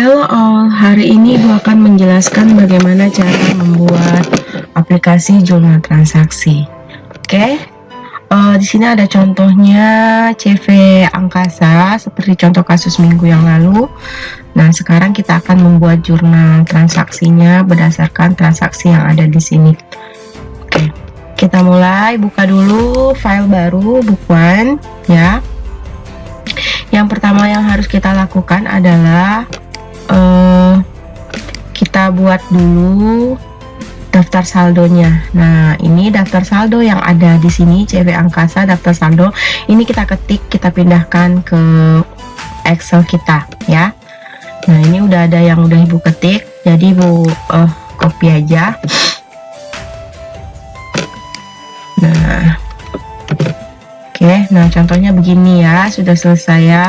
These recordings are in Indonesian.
Halo all, hari ini gue akan menjelaskan bagaimana cara membuat aplikasi jurnal transaksi. Oke, di sini ada contohnya CV Angkasa seperti contoh kasus minggu yang lalu. Nah, sekarang kita akan membuat jurnal transaksinya berdasarkan transaksi yang ada di sini. Oke, kita mulai. Buka dulu file baru, bukuan ya. Yang pertama yang harus kita lakukan adalah kita buat dulu daftar saldonya. Nah, ini daftar saldo yang ada di sini, CV Angkasa daftar saldo. Ini kita ketik, kita pindahkan ke Excel kita ya. Nah, ini udah ada yang udah Ibu ketik, jadi Ibu copy aja. Nah, oke, nah contohnya begini ya, sudah selesai ya.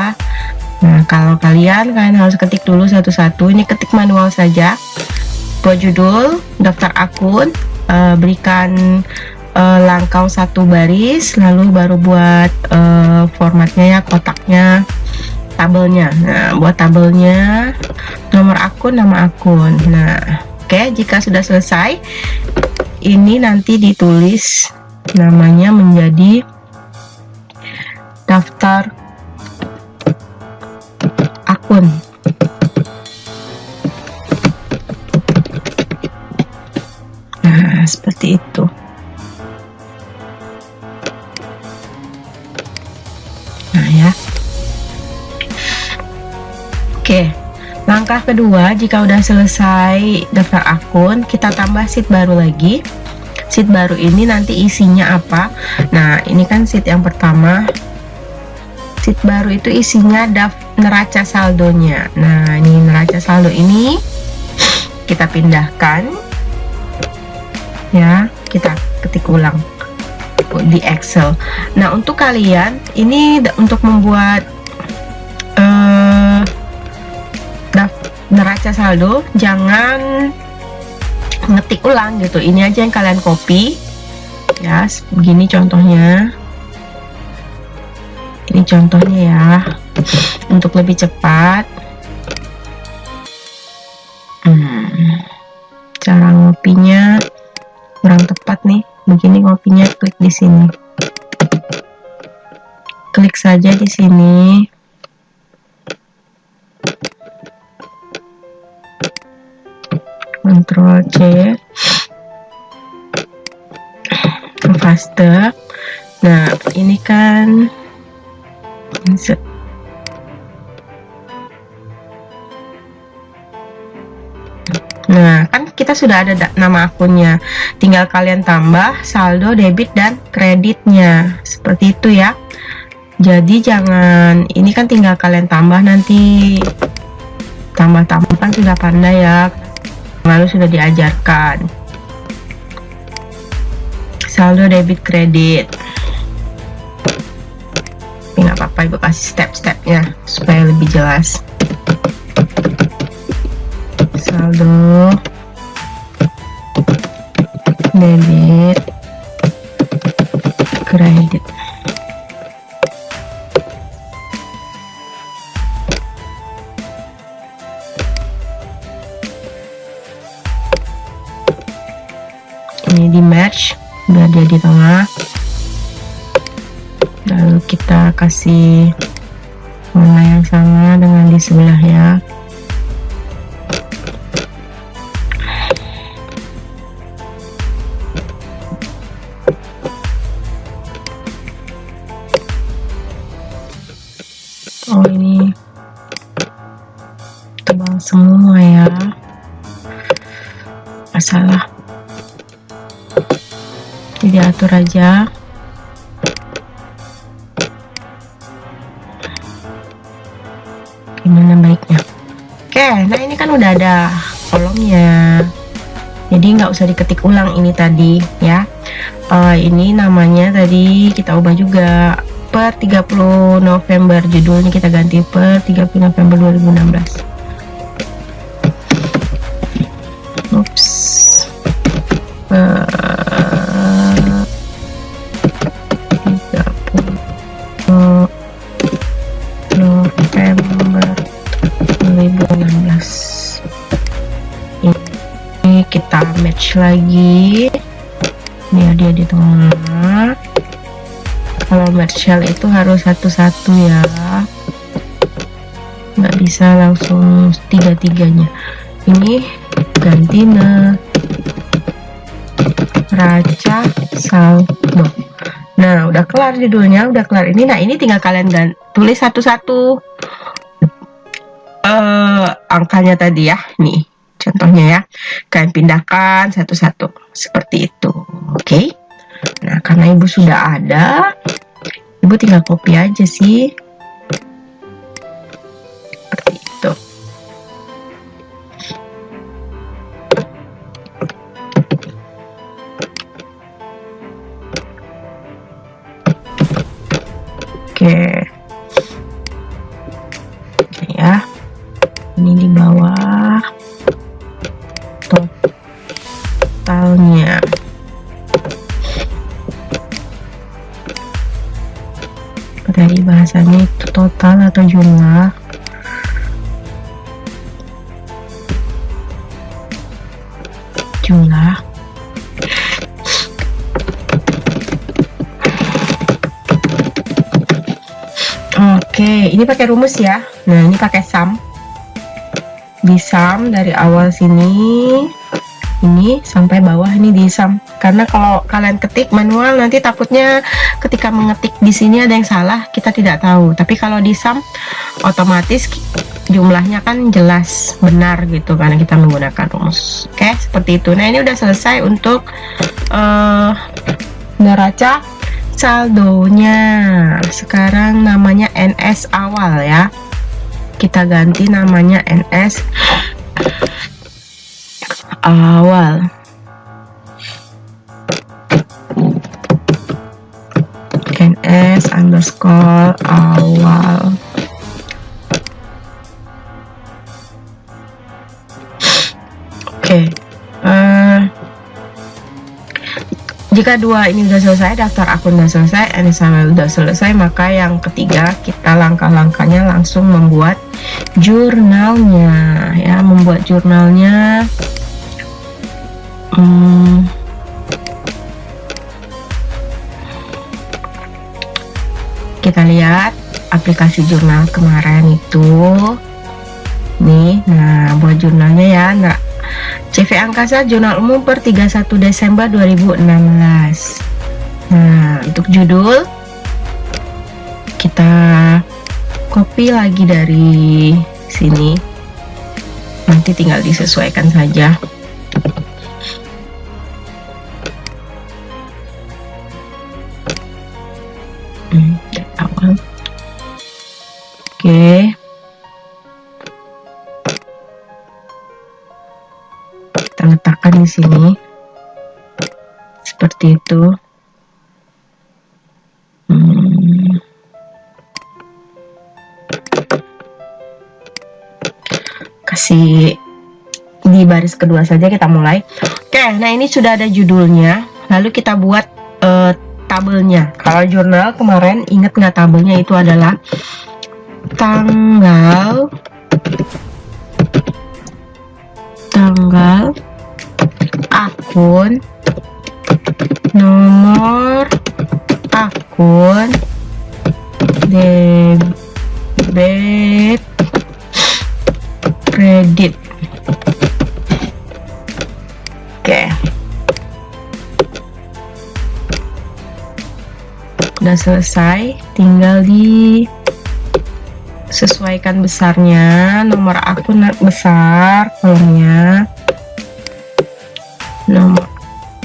Nah, kalau kalian harus ketik dulu satu-satu. Ini ketik manual saja. Buat judul, daftar akun, berikan langkau satu baris, lalu baru buat formatnya ya, kotaknya, tabelnya. Nah, buat tabelnya, nomor akun, nama akun. Nah, oke, jika sudah selesai, ini nanti ditulis namanya menjadi daftar akun. Nah, seperti itu. Nah ya. Oke, langkah kedua, jika udah selesai daftar akun, kita tambah sheet baru lagi. Sheet baru ini nanti isinya apa? Nah, ini kan sheet yang pertama. Sheet baru itu isinya neraca saldonya. Nah, ini neraca saldo ini kita pindahkan ya, kita ketik ulang di Excel. Nah, untuk kalian ini untuk membuat neraca saldo, jangan ngetik ulang gitu. Ini aja yang kalian copy ya, begini contohnya. Ini contohnya ya, untuk lebih cepat. Cara ngopinya kurang tepat nih. Begini ngopinya, klik di sini. Klik saja di sini. Ctrl C. Faster. Nah, ini kan nah, kan kita sudah ada nama akunnya, tinggal kalian tambah saldo debit dan kreditnya, seperti itu ya. Jadi jangan, ini kan tinggal kalian tambah, nanti tambah-tambah kan sudah pandai ya, lalu sudah diajarkan saldo debit kredit. Tapi nggak apa-apa, Ibu kasih step-stepnya supaya lebih jelas. Saldo debit kredit. Ini di match, udah dia di tengah. Lalu kita kasih warna yang sama dengan di sebelah ya. Oh, ini tebal semua ya, masalah. Jadi atur aja. Gimana baiknya? Oke, nah ini kan udah ada kolomnya, jadi nggak usah diketik ulang ini tadi ya. Ini namanya tadi kita ubah juga, per 30 November, judulnya kita ganti per 30 November 2016. Ups, per 30 November 2016. merge lagi biar dia di tengah. Kalau merge cell itu harus satu-satu ya, nggak bisa langsung tiga-tiganya. Ini ganti neraca saldo. Nah, udah kelar judulnya, udah kelar ini. Nah, ini tinggal kalian tulis satu-satu angkanya tadi ya. Nih, contohnya ya. Kalian pindahkan satu-satu seperti itu. Oke. Nah, karena Ibu sudah ada, Ibu tinggal copy aja sih. Seperti itu. Oke. Oke ya. Ini di bawah totalnya. Dari bahasanya itu total atau jumlah. Oke, ini pakai rumus ya. Nah, ini pakai sum. Di sum dari awal sini ini sampai bawah ini di sum. Karena kalau kalian ketik manual nanti takutnya ketika mengetik di sini ada yang salah, kita tidak tahu. Tapi kalau di sum otomatis jumlahnya kan jelas benar gitu karena kita menggunakan rumus. Oke, seperti itu. Nah, ini udah selesai untuk neraca saldonya. Sekarang namanya NS awal ya. Kita ganti namanya NS awal. NS underscore awal. Oke. Jika dua ini sudah selesai, daftar akun sudah selesai, NS awal sudah selesai, maka yang ketiga kita langkah-langkahnya langsung membuat jurnalnya ya, membuat jurnalnya. Kita lihat aplikasi jurnal kemarin itu nih. Nah, buat jurnalnya ya, enggak CV Angkasa Jurnal Umum per 31 Desember 2016. Nah, untuk judul kita copy lagi dari sini, nanti tinggal disesuaikan saja. Dari awal. Oke. Kita letakkan di sini seperti itu. Kasih di baris kedua saja, kita mulai. Oke, nah ini sudah ada judulnya. Lalu kita buat tabelnya. Kalau jurnal kemarin, ingat nggak tabelnya itu adalah tanggal, akun, nomor akun, debit, kredit. Oke. Udah selesai, tinggal disesuaikan besarnya. Nomor akun besar kolomnya,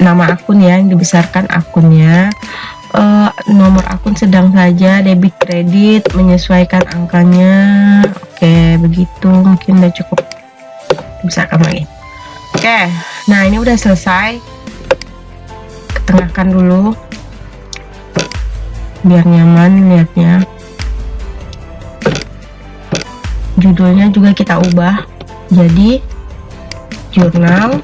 nama akun ya, yang dibesarkan akunnya. Nomor akun sedang saja, debit kredit menyesuaikan angkanya. Oke, begitu mungkin udah cukup, besarkan lagi. Oke, nah ini udah selesai. Ketengahkan dulu biar nyaman lihatnya. Judulnya juga kita ubah jadi jurnal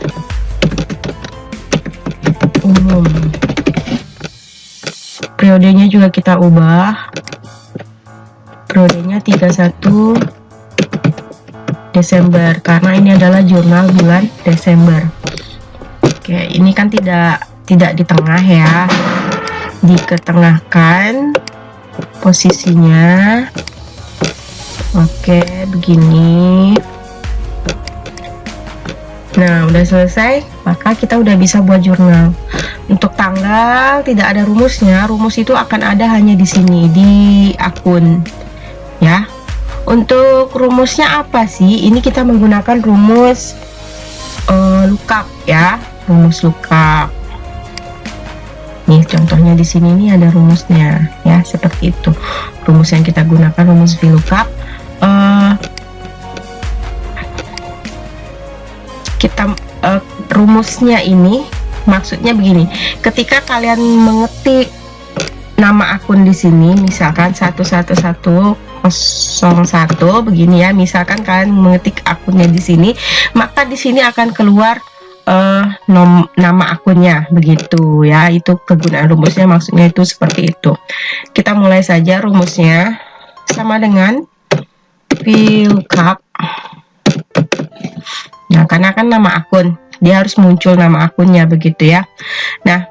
umum. Periodenya juga kita ubah, periodenya 31 Desember karena ini adalah jurnal bulan Desember. Oke, ini kan tidak di tengah ya, diketengahkan posisinya. Oke, begini. Nah, udah selesai, maka kita udah bisa buat jurnal. Untuk tanggal tidak ada rumusnya, rumus itu akan ada hanya di sini di akun ya. Untuk rumusnya apa sih? Ini kita menggunakan rumus lookup ya, rumus lookup. Nih contohnya di sini nih ada rumusnya ya, seperti itu. Rumus yang kita gunakan rumus VLOOKUP. Rumusnya ini maksudnya begini, ketika kalian mengetik nama akun di sini, misalkan 11101 begini ya, misalkan kalian mengetik akunnya di sini, maka di sini akan keluar nama akunnya begitu ya. Itu kegunaan rumusnya, maksudnya itu seperti itu. Kita mulai saja. Rumusnya sama dengan VLOOKUP. Nah, karena kan nama akun, dia harus muncul nama akunnya begitu ya. Nah,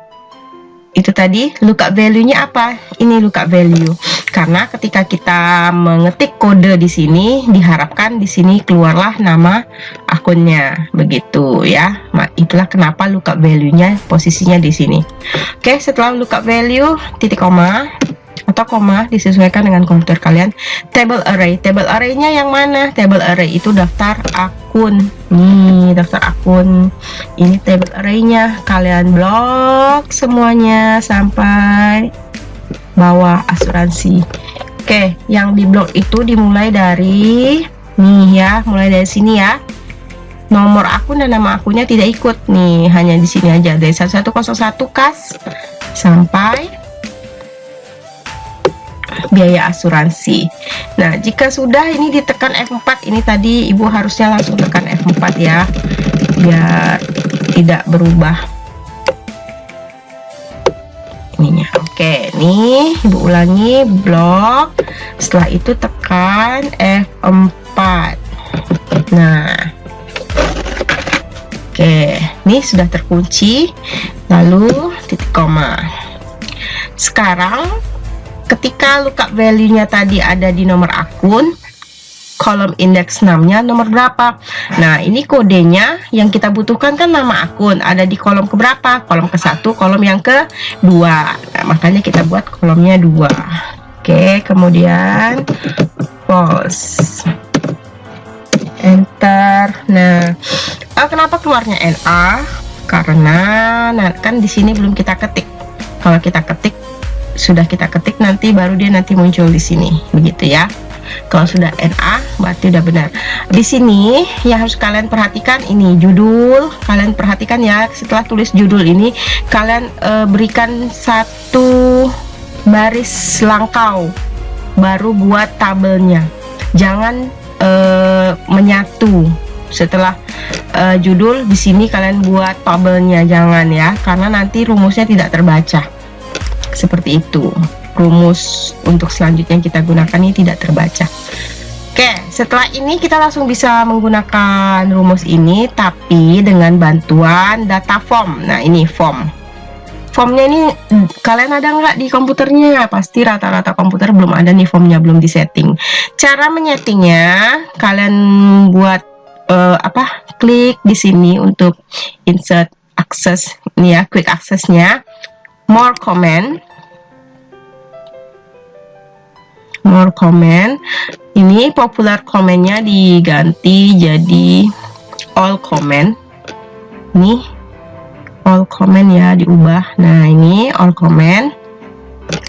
itu tadi lookup value-nya apa? Ini lookup value. Karena ketika kita mengetik kode di sini, diharapkan di sini keluarlah nama akunnya begitu ya. Nah, itulah kenapa lookup value-nya posisinya di sini. Oke, setelah lookup value, titik koma atau koma disesuaikan dengan komputer kalian. Table array. Table array-nya yang mana? Table array itu daftar akun. Nih, daftar akun. Ini table array-nya. Kalian blok semuanya sampai bawah asuransi. Oke, yang di blok itu dimulai dari nih ya, mulai dari sini ya. Nomor akun dan nama akunnya tidak ikut nih, hanya di sini aja dari 1101 kas sampai biaya asuransi. Nah, jika sudah ini ditekan F4, ini tadi ibu harusnya langsung tekan F4 ya, biar tidak berubah ininya. Oke, nih ibu ulangi, blok, setelah itu tekan F4. Nah, oke, ini sudah terkunci, lalu titik koma. Sekarang ketika lookup value-nya tadi ada di nomor akun, kolom indeks 6-nya nomor berapa? Nah, ini kodenya yang kita butuhkan kan nama akun, ada di kolom keberapa? Kolom ke-1, kolom yang ke-2. Nah, makanya kita buat kolomnya 2. Oke, kemudian false. Enter. Nah, kenapa keluarnya NA? Karena nah, kan di sini belum kita ketik. Kalau kita ketik, sudah kita ketik nanti baru dia nanti muncul di sini begitu ya. Kalau sudah NA berarti udah benar. Di sini yang harus kalian perhatikan ini judul, kalian perhatikan ya, setelah tulis judul ini kalian berikan satu baris langkau baru buat tabelnya, jangan menyatu. Setelah judul di sini kalian buat tabelnya, jangan ya, karena nanti rumusnya tidak terbaca. Seperti itu, rumus untuk selanjutnya yang kita gunakan ini tidak terbaca. Oke, setelah ini kita langsung bisa menggunakan rumus ini, tapi dengan bantuan data form. Nah, ini form. Formnya ini kalian ada nggak di komputernya? Pasti rata-rata komputer belum ada nih formnya, belum disetting. Cara menyetingnya, kalian buat klik di sini untuk insert access, ini ya, quick accessnya. More comment, ini popular comment-nya diganti jadi all comment. Nih all comment ya, diubah. Nah, ini all comment,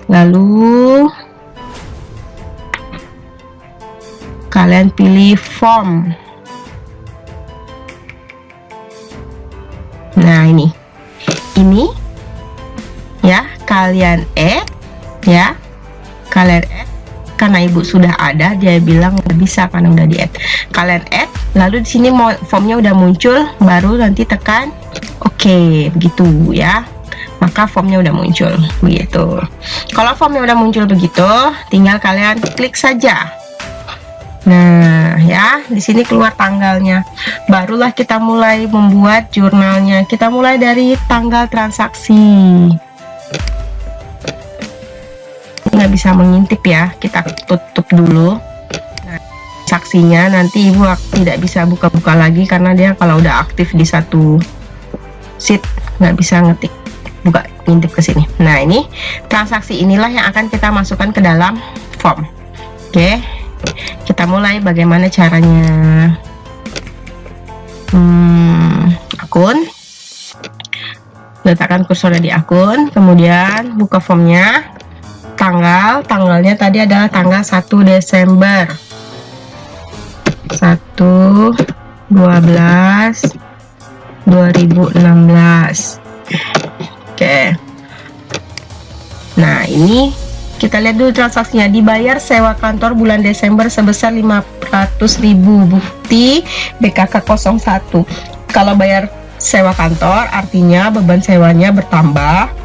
lalu kalian pilih form. Nah, ini ya, kalian add ya, kalian add karena ibu sudah ada, dia bilang nggak bisa karena udah di add. Kalian add, lalu di sini formnya udah muncul, baru nanti tekan oke, begitu ya, maka formnya udah muncul begitu. Kalau formnya udah muncul begitu, tinggal kalian klik saja. Nah, Nah ya, di sini keluar tanggalnya. Barulah kita mulai membuat jurnalnya. Kita mulai dari tanggal transaksi. Nggak bisa mengintip ya, kita tutup dulu. Nah, transaksinya nanti ibu tidak bisa buka-buka lagi karena dia kalau udah aktif di satu sheet nggak bisa ngetik buka ngintip ke sini. Nah ini transaksi inilah yang akan kita masukkan ke dalam form. Oke, kita mulai bagaimana caranya. Akun, letakkan kursornya di akun, kemudian buka formnya. Tanggalnya tadi adalah tanggal 1 Desember 1/12/2016. Oke. Nah, ini kita lihat dulu transaksinya. Dibayar sewa kantor bulan Desember sebesar 500.000, bukti BKK 01. Kalau bayar sewa kantor artinya beban sewanya bertambah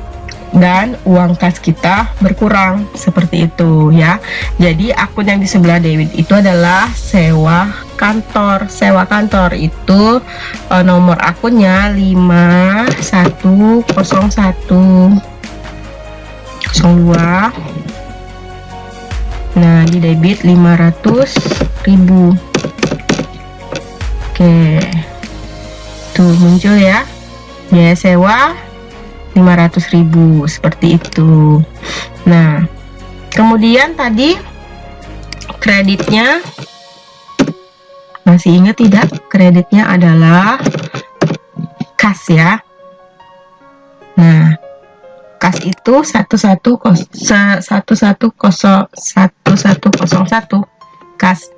dan uang kas kita berkurang, seperti itu ya. Jadi akun yang di sebelah debit itu adalah sewa kantor. Sewa kantor itu nomor akunnya 510102. Nah, di debit 500.000. Oke, tuh muncul ya, biaya sewa 500.000, seperti itu. Nah, kemudian tadi kreditnya, masih ingat tidak? Kreditnya adalah kas ya. Nah, kas itu 110101 kas.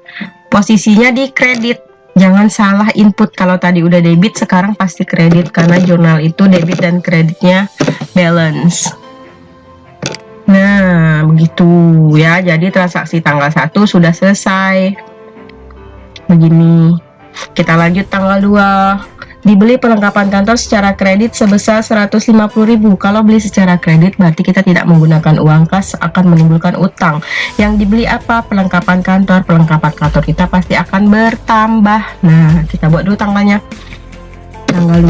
Posisinya di kredit. Jangan salah input, kalau tadi udah debit sekarang pasti kredit karena jurnal itu debit dan kreditnya balance. Nah begitu ya, jadi transaksi tanggal 1 sudah selesai begini. Kita lanjut tanggal 2. Dibeli perlengkapan kantor secara kredit sebesar 150.000. Kalau beli secara kredit berarti kita tidak menggunakan uang kas, akan menimbulkan utang. Yang dibeli apa? Perlengkapan kantor. Perlengkapan kantor kita pasti akan bertambah. Nah, kita buat dulu tanggalnya. Tanggal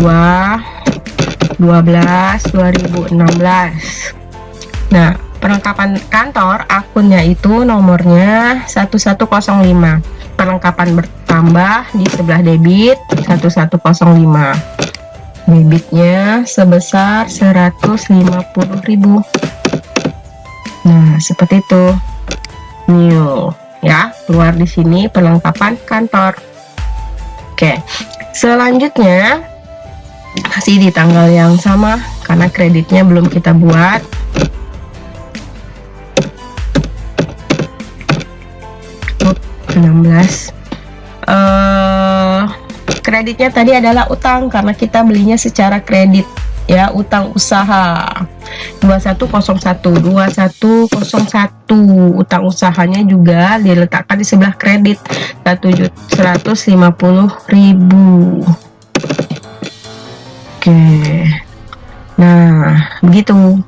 2/12/2016. Nah, perlengkapan kantor akunnya itu nomornya 1105. Perlengkapan bertambah di sebelah debit 1105. Debitnya sebesar 150.000. Nah, seperti itu. New ya, keluar di sini perlengkapan kantor. Oke. Selanjutnya masih di tanggal yang sama karena kreditnya belum kita buat. Kreditnya tadi adalah utang karena kita belinya secara kredit ya, utang usaha 2101 utang usahanya juga diletakkan di sebelah kredit 150.000. Oke, nah begitu.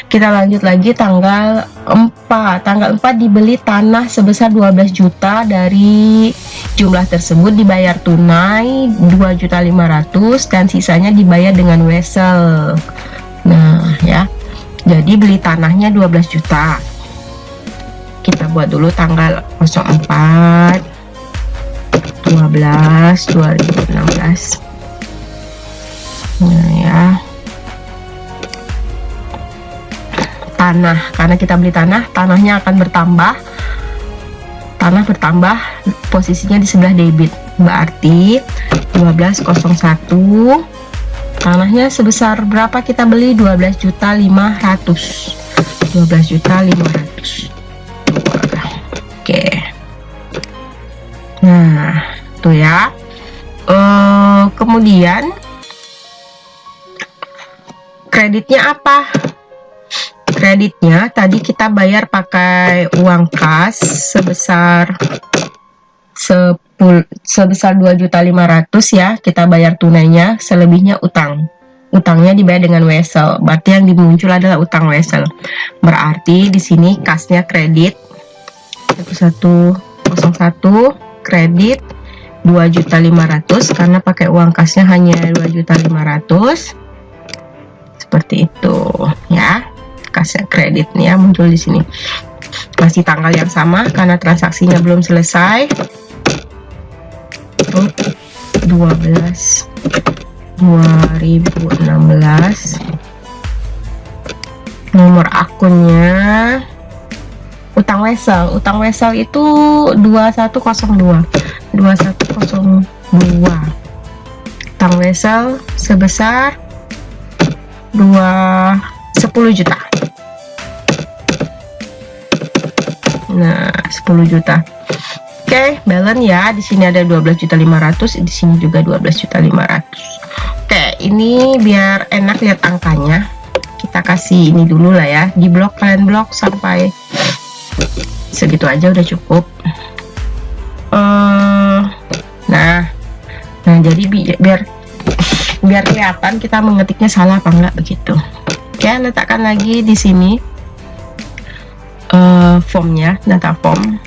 Kita lanjut lagi tanggal 4. Tanggal 4 dibeli tanah sebesar 12 juta. Dari jumlah tersebut dibayar tunai 2.500.000 dan sisanya dibayar dengan wesel. Nah ya, jadi beli tanahnya 12 juta. Kita buat dulu tanggal 04/12/2016. Nah ya, tanah, karena kita beli tanah, tanahnya akan bertambah. Tanah bertambah, posisinya di sebelah debit, berarti 1201. Tanahnya sebesar berapa kita beli? 12.500.000. 12.500.000. Oke. Nah, tuh ya. Kemudian kreditnya apa? Kreditnya tadi kita bayar pakai uang kas sebesar 2.500.000 ya, kita bayar tunainya, selebihnya utang. Utangnya dibayar dengan wesel, berarti yang dimuncul adalah utang wesel. Berarti di sini kasnya kredit 1101 kredit 2.500.000 karena pakai uang kasnya hanya 2.500.000. Seperti itu ya, kasnya kreditnya muncul di sini. Masih tanggal yang sama karena transaksinya belum selesai. 12/2016. Nomor akunnya utang wesel itu 2102. Utang wesel sebesar 10 juta. Nah, 10 juta. Oke, balance ya. Di sini ada 12.500.000, di sini juga 12.500.000. Oke, ini biar enak lihat angkanya. Kita kasih ini dulu lah ya. Di blok, kalian blok sampai segitu aja udah cukup. Nah, jadi biar kelihatan kita mengetiknya salah apa enggak begitu. Oke, letakkan lagi di sini formnya, data form.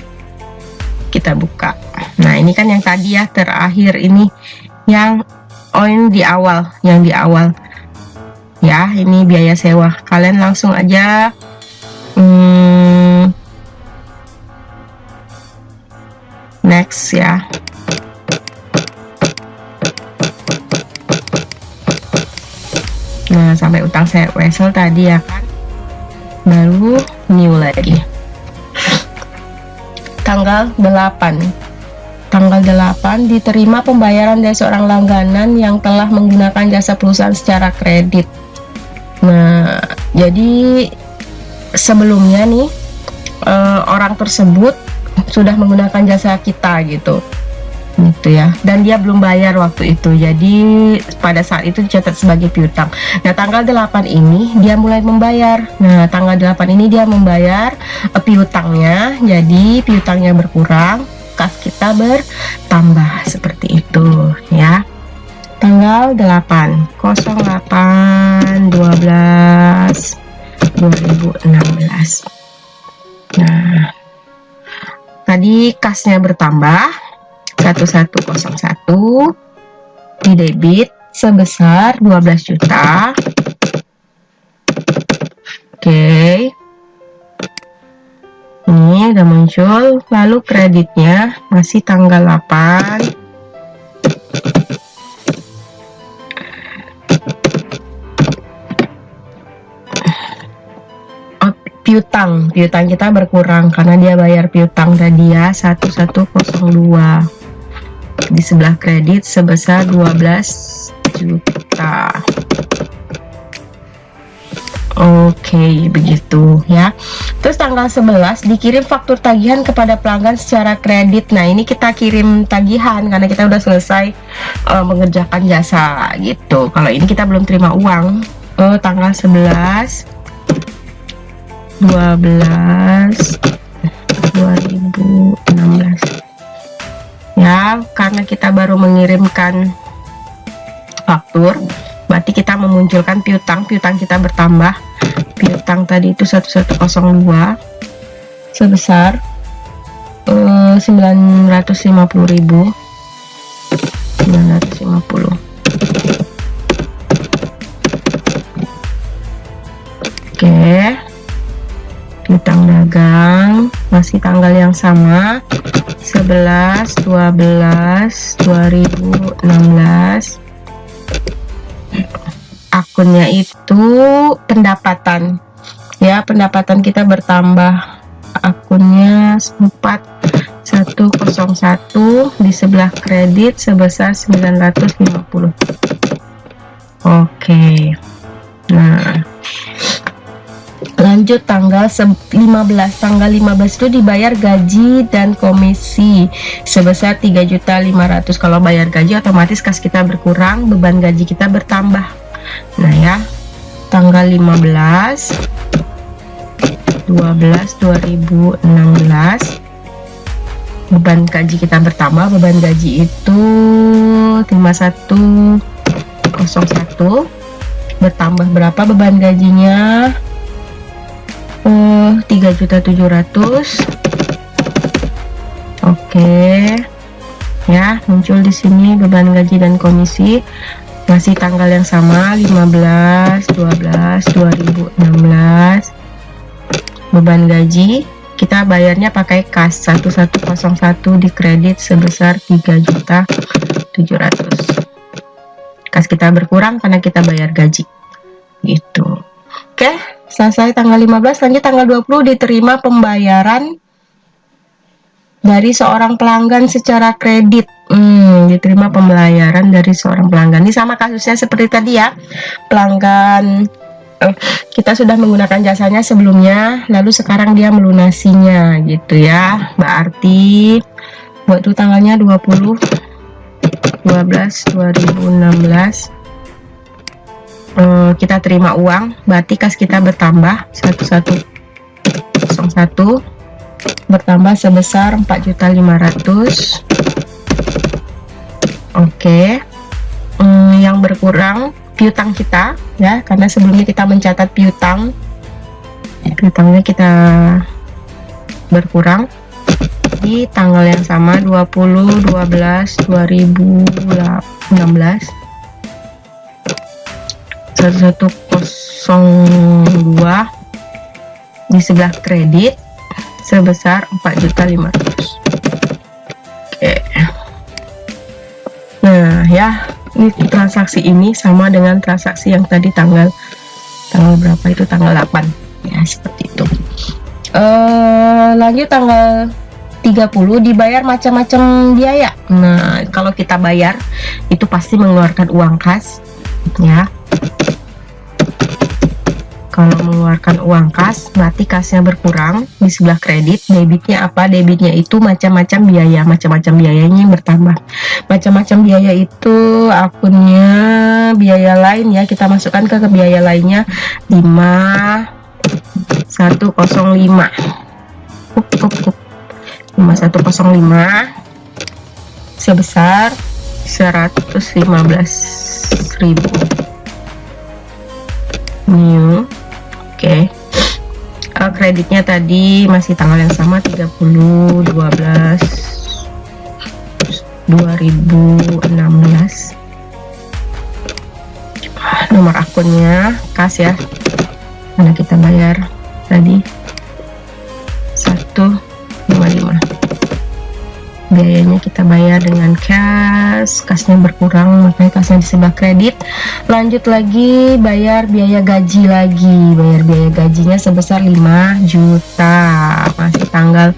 Kita buka. Nah, ini kan yang tadi ya, terakhir ini yang di awal, ya, ini biaya sewa. Kalian langsung aja next ya. Nah, sampai utang wesel tadi ya kan, baru new lagi. Tanggal 8 diterima pembayaran dari seorang langganan yang telah menggunakan jasa perusahaan secara kredit. Nah, jadi sebelumnya nih orang tersebut sudah menggunakan jasa kita gitu ya, dan dia belum bayar waktu itu, jadi pada saat itu dicatat sebagai piutang. Nah, tanggal 8 ini dia mulai membayar. Nah, tanggal 8 ini dia membayar piutangnya, jadi piutangnya berkurang, kas kita bertambah, seperti itu ya. Tanggal 8/12/2016. Nah, tadi kasnya bertambah 1101, di debit sebesar 12 juta. Oke. Ini udah muncul. Lalu kreditnya masih tanggal 8. Piutang kita berkurang karena dia bayar piutang tadi ya, 1102. Di sebelah kredit sebesar 12 juta. Oke, begitu ya. Terus tanggal 11 dikirim faktur tagihan kepada pelanggan secara kredit. Nah, ini kita kirim tagihan karena kita udah selesai mengerjakan jasa gitu. Kalau ini kita belum terima uang. Tanggal 11/12/2016 ya, karena kita baru mengirimkan faktur, berarti kita memunculkan piutang kita bertambah. Piutang tadi itu 1102 sebesar 950.000. Oke, piutang dagang masih tanggal yang sama, 11/12/2016. Akunnya itu pendapatan ya, pendapatan kita bertambah. Akunnya 4101, di sebelah kredit sebesar 950. Oke. Nah, lanjut tanggal 15. Tanggal 15 itu dibayar gaji dan komisi sebesar 3.500.000. Kalau bayar gaji otomatis kas kita berkurang, beban gaji kita bertambah. Nah ya, tanggal 15/12/2016 beban gaji kita bertambah. Beban gaji itu 5101. Bertambah berapa beban gajinya? 3.700.000. Oke, ya, muncul di sini beban gaji dan komisi, masih tanggal yang sama 15/12/2016. Beban gaji kita bayarnya pakai kas 1101 di kredit sebesar 3.700.000. Kas kita berkurang karena kita bayar gaji gitu. Oke, selesai tanggal 15. Lanjut tanggal 20, diterima pembayaran dari seorang pelanggan secara kredit. Diterima pembayaran dari seorang pelanggan. Ini sama kasusnya seperti tadi ya. Pelanggan kita sudah menggunakan jasanya sebelumnya, lalu sekarang dia melunasinya gitu ya. Berarti waktu tanggalnya 20/12/2016 kita terima uang, berarti kas kita bertambah 1101 bertambah sebesar 4.500.000. Oke. Yang berkurang piutang kita ya, karena sebelumnya kita mencatat piutangnya kita berkurang di tanggal yang sama 20/12/2016 1102 di sebelah kredit sebesar 4.500.000. Oke. Nah ya, ini transaksi ini sama dengan transaksi yang tadi tanggal berapa itu, tanggal 8 ya, seperti itu. Lanjut tanggal 30, dibayar macam-macam biaya. Nah, kalau kita bayar itu pasti mengeluarkan uang kas ya. Kalau mengeluarkan uang kas, berarti kasnya berkurang di sebelah kredit. Debitnya apa? Debitnya itu macam-macam biaya. Macam-macam biayanya yang bertambah. Macam-macam biaya itu akunnya biaya lain ya. Kita masukkan ke biaya lainnya 5105. 5105 sebesar 115.000 new. Oke. Kreditnya tadi masih tanggal yang sama 30/12/2016. Nomor akunnya kas ya, karena kita bayar tadi 155. Biayanya kita bayar dengan kas, kasnya berkurang makanya kasnya di sebelah kredit. Lanjut lagi bayar biaya gaji lagi, bayar biaya gajinya sebesar 5 juta, masih tanggal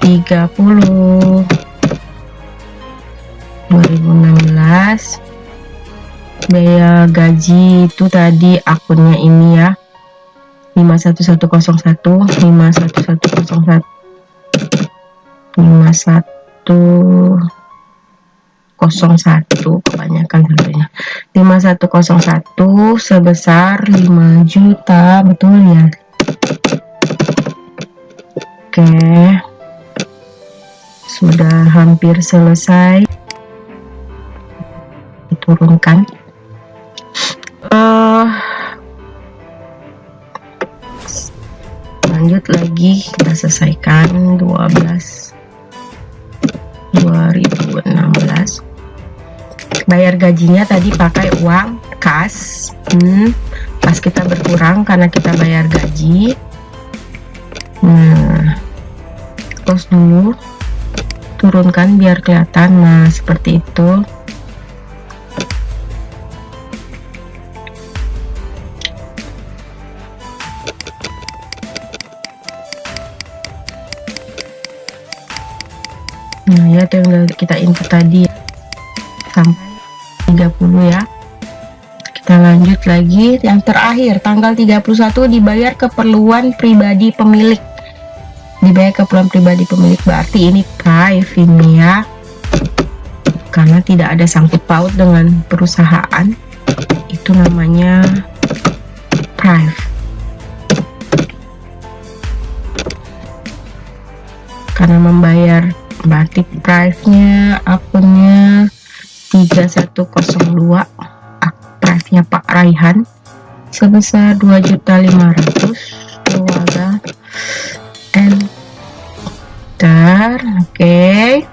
30/2016. Biaya gaji itu tadi akunnya ini ya, 51101 51101 5101 kebanyakan tentunya. 5101 sebesar 5 juta, betul ya? Oke, sudah hampir selesai. Diturunkan. Lanjut lagi, kita selesaikan 12/2016. Bayar gajinya tadi pakai uang kas. Kas kita berkurang karena kita bayar gaji. Nah, close dulu, turunkan biar kelihatan. Nah, seperti itu. Nah ya, itu yang kita input tadi sampai 30 ya. Kita lanjut lagi yang terakhir, tanggal 31 dibayar keperluan pribadi pemilik. Dibayar keperluan pribadi pemilik, berarti ini prive ini ya, karena tidak ada sangkut paut dengan perusahaan, itu namanya prive. Karena membayar, berarti prive-nya akunnya 3102, prive-nya Pak Raihan sebesar 2.500.000. keluarga enter. Oke.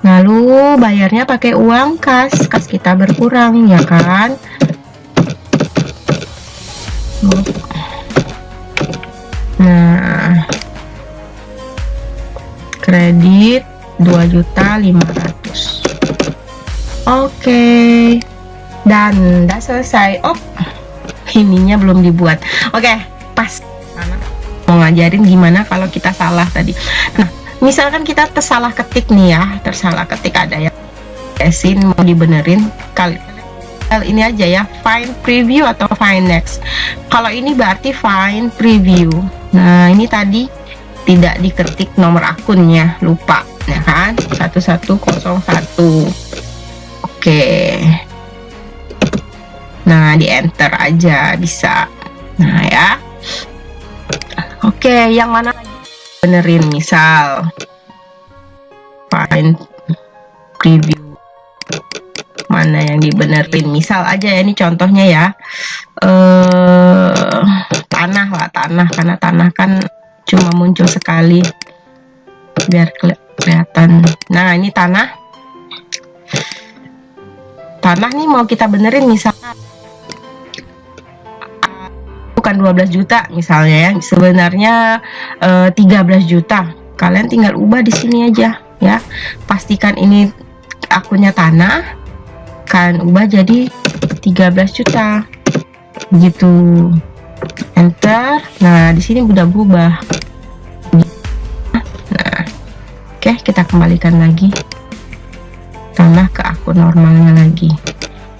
Nah, Lalu bayarnya pakai uang kas kita berkurang ya kan. Nah, kredit 2.500.000. Oke, dan udah selesai. Oh, ininya belum dibuat. Oke, pas mau ngajarin gimana kalau kita salah tadi. Nah, misalkan kita tersalah ketik nih ya, tersalah ketik ada ya esin mau dibenerin, kali ini aja ya, find preview atau find next. Kalau ini berarti find preview. Nah, ini tadi tidak diketik nomor akunnya, lupa ya kan, 1101. Oke, nah di enter aja bisa. Nah ya, oke, yang mana benerin, misal find preview, mana yang dibenerin, misal aja ya, ini contohnya ya, tanah lah, tanah, karena tanah kan cuma muncul sekali biar kelihatan. Nah, ini tanah nih mau kita benerin, misalnya bukan 12 juta misalnya ya, sebenarnya 13 juta. Kalian tinggal ubah di sini aja ya, pastikan ini akunnya tanah, kalian ubah jadi 13 juta gitu, enter. Nah, di sini udah berubah. Nah, oke, kita kembalikan lagi tanah ke akun normalnya lagi,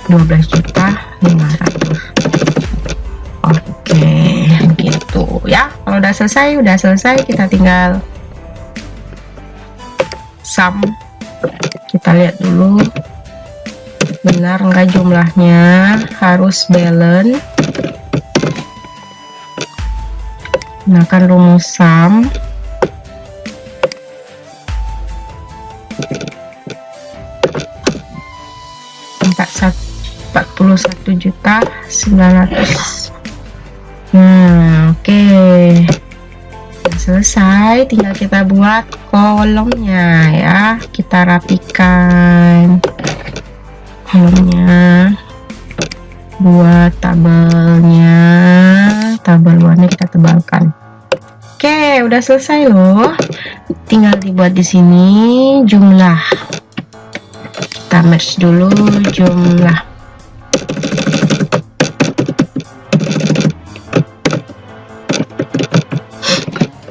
12.500.000. Oke, gitu ya. Kalau udah selesai, kita tinggal sum. Kita lihat dulu benar enggak jumlahnya, harus balance. Gunakan rumus sum. Rp41.900.000. Nah, oke, selesai. Tinggal kita buat kolomnya ya, kita rapikan kolomnya, buat tabelnya, tabel luarnya kita tebalkan. Oke, udah selesai loh. Tinggal dibuat di sini jumlah. Kita merge dulu jumlah.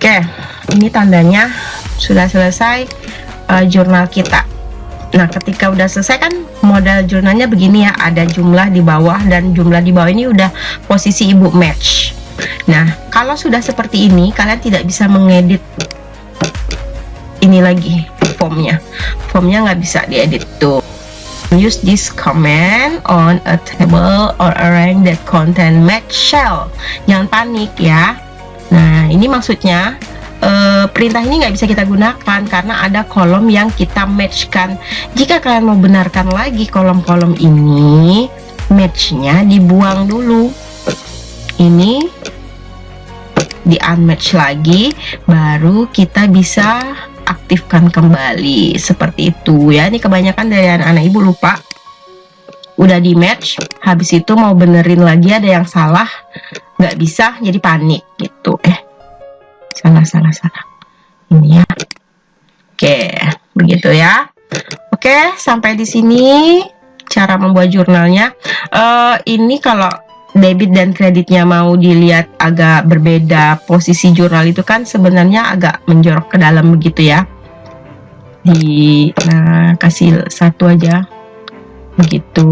Oke, ini tandanya sudah selesai jurnal kita. Nah, ketika udah selesai kan model jurnalnya begini ya, ada jumlah di bawah, dan jumlah di bawah ini udah posisi ibu match. Nah, kalau sudah seperti ini, kalian tidak bisa mengedit ini lagi, formnya nggak bisa diedit tuh. Use this command on a table or array that contain match cell. Jangan panik ya. Nah, ini maksudnya perintah ini nggak bisa kita gunakan karena ada kolom yang kita matchkan. Jika kalian mau benarkan lagi kolom-kolom ini, matchnya dibuang dulu. Ini di unmatch lagi, baru kita bisa aktifkan kembali seperti itu ya. Ini kebanyakan dari anak-anak ibu lupa, udah di match, habis itu mau benerin lagi ada yang salah, nggak bisa, jadi panik gitu. Salah ini ya. Oke, begitu ya. Oke, sampai di sini cara membuat jurnalnya. Ini kalau debit dan kreditnya mau dilihat agak berbeda posisi jurnal itu kan sebenarnya agak menjorok ke dalam begitu ya. Nah, kasih satu aja begitu,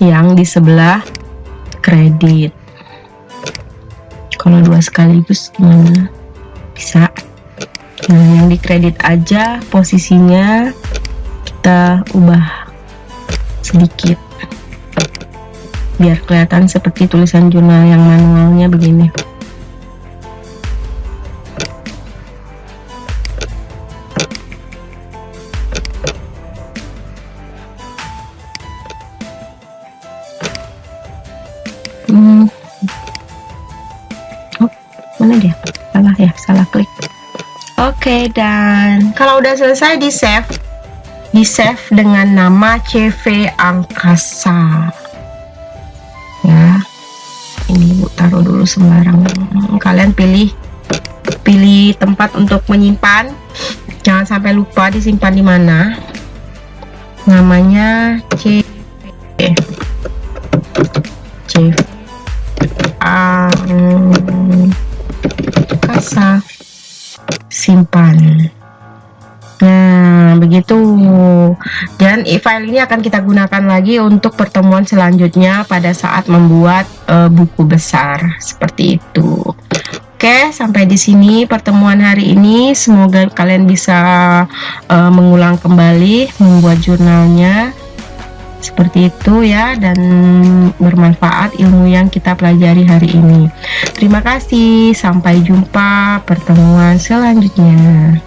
yang di sebelah kredit. Kalau dua sekaligus gimana? Bisa. Nah, yang di kredit aja posisinya kita ubah sedikit biar kelihatan seperti tulisan jurnal yang manualnya begini. Oh, mana dia? Salah ya, salah klik. Oke, dan kalau udah selesai di save dengan nama CV Angkasa ya. Ini Bu taruh dulu sembarangan, kalian pilih tempat untuk menyimpan, jangan sampai lupa disimpan di mana. Namanya CV Angkasa, simpan. Nah, begitu. Dan file ini akan kita gunakan lagi untuk pertemuan selanjutnya pada saat membuat buku besar seperti itu. Oke, sampai di sini pertemuan hari ini. Semoga kalian bisa mengulang kembali membuat jurnalnya seperti itu ya, dan bermanfaat ilmu yang kita pelajari hari ini. Terima kasih, sampai jumpa pertemuan selanjutnya.